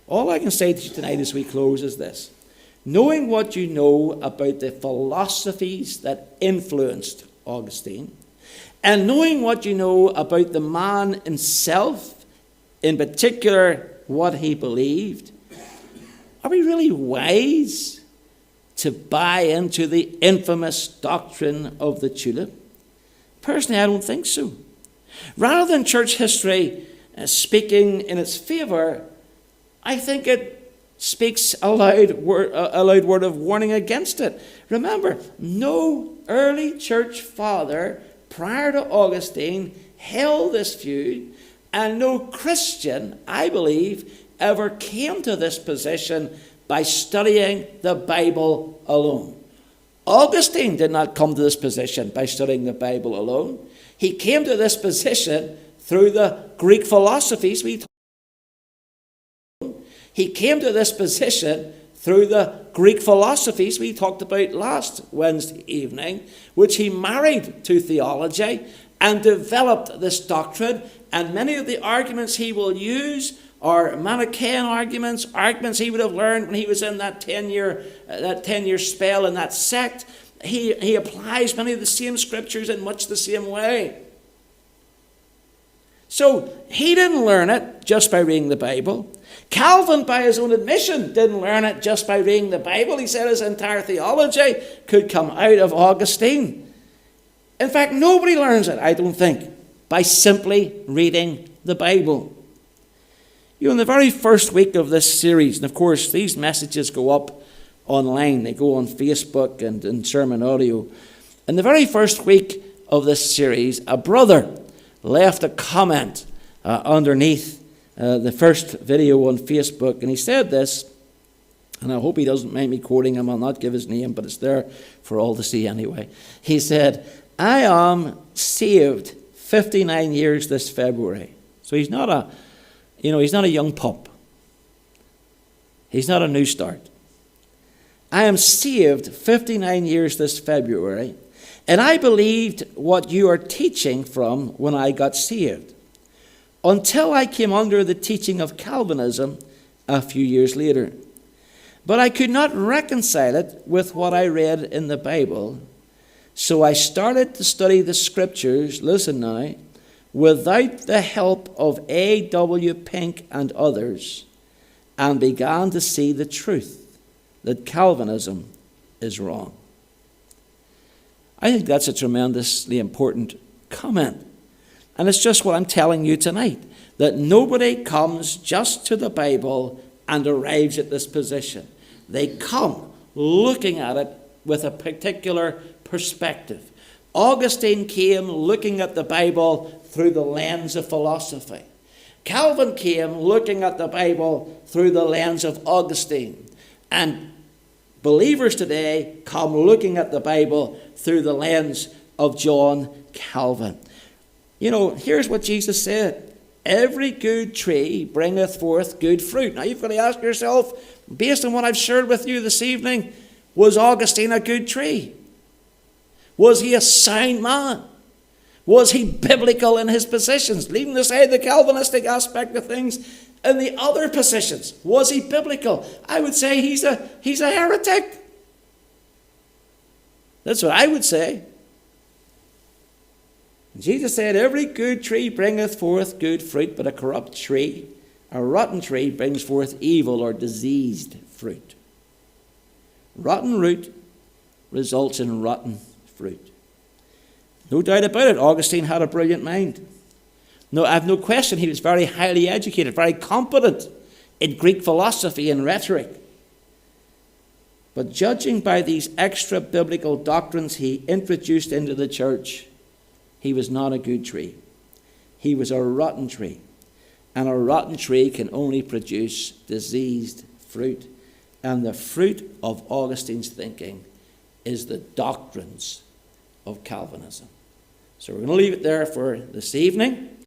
All I can say to you tonight as we close is this. Knowing what you know about the philosophies that influenced Augustine, and knowing what you know about the man himself, in particular what he believed, are we really wise to buy into the infamous doctrine of the tulip? Personally, I don't think so. Rather than church history speaking in its favour, I think it speaks a loud word of warning against it. Remember, no early church father prior to Augustine held this view, and no Christian, I believe, ever came to this position by studying the Bible alone. Augustine did not come to this position by studying the Bible alone. He came to this position through the Greek philosophies He came to this position through the Greek philosophies we talked about last Wednesday evening, which he married to theology and developed this doctrine. And many of the arguments he will use are Manichaean arguments he would have learned when he was in that 10-year spell in that sect. He applies many of the same scriptures in much the same way. So he didn't learn it just by reading the Bible. Calvin, by his own admission, didn't learn it just by reading the Bible. He said his entire theology could come out of Augustine. In fact, nobody learns it, I don't think, by simply reading the Bible. You know, in the very first week of this series, and of course these messages go up online, they go on Facebook and in sermon audio. In the very first week of this series, a brother left a comment underneath the first video on Facebook, and he said this, and I hope he doesn't mind me quoting him. I'll not give his name, but it's there for all to see anyway. He said, "I am saved 59 years this February." So he's not a young pup. He's not a new start. "I am saved 59 years this February, and I believed what you are teaching from when I got saved, until I came under the teaching of Calvinism a few years later. But I could not reconcile it with what I read in the Bible, so I started to study the scriptures," listen now, "without the help of A.W. Pink and others, and began to see the truth that Calvinism is wrong." I think that's a tremendously important comment. And it's just what I'm telling you tonight, that nobody comes just to the Bible and arrives at this position. They come looking at it with a particular perspective. Augustine came looking at the Bible through the lens of philosophy. Calvin came looking at the Bible through the lens of Augustine. And believers today come looking at the Bible through the lens of John Calvin. You know, here's what Jesus said. Every good tree bringeth forth good fruit. Now you've got to ask yourself, based on what I've shared with you this evening, was Augustine a good tree? Was he a sound man? Was he biblical in his positions? Leaving aside the Calvinistic aspect of things, in the other positions, was he biblical? I would say he's a heretic. That's what I would say. Jesus said, every good tree bringeth forth good fruit, but a corrupt tree, a rotten tree, brings forth evil or diseased fruit. Rotten root results in rotten fruit. No doubt about it, Augustine had a brilliant mind. No, I have no question he was very highly educated, very competent in Greek philosophy and rhetoric. But judging by these extra biblical doctrines he introduced into the church, he was not a good tree. He was a rotten tree. And a rotten tree can only produce diseased fruit. And the fruit of Augustine's thinking is the doctrines of Calvinism. So we're going to leave it there for this evening.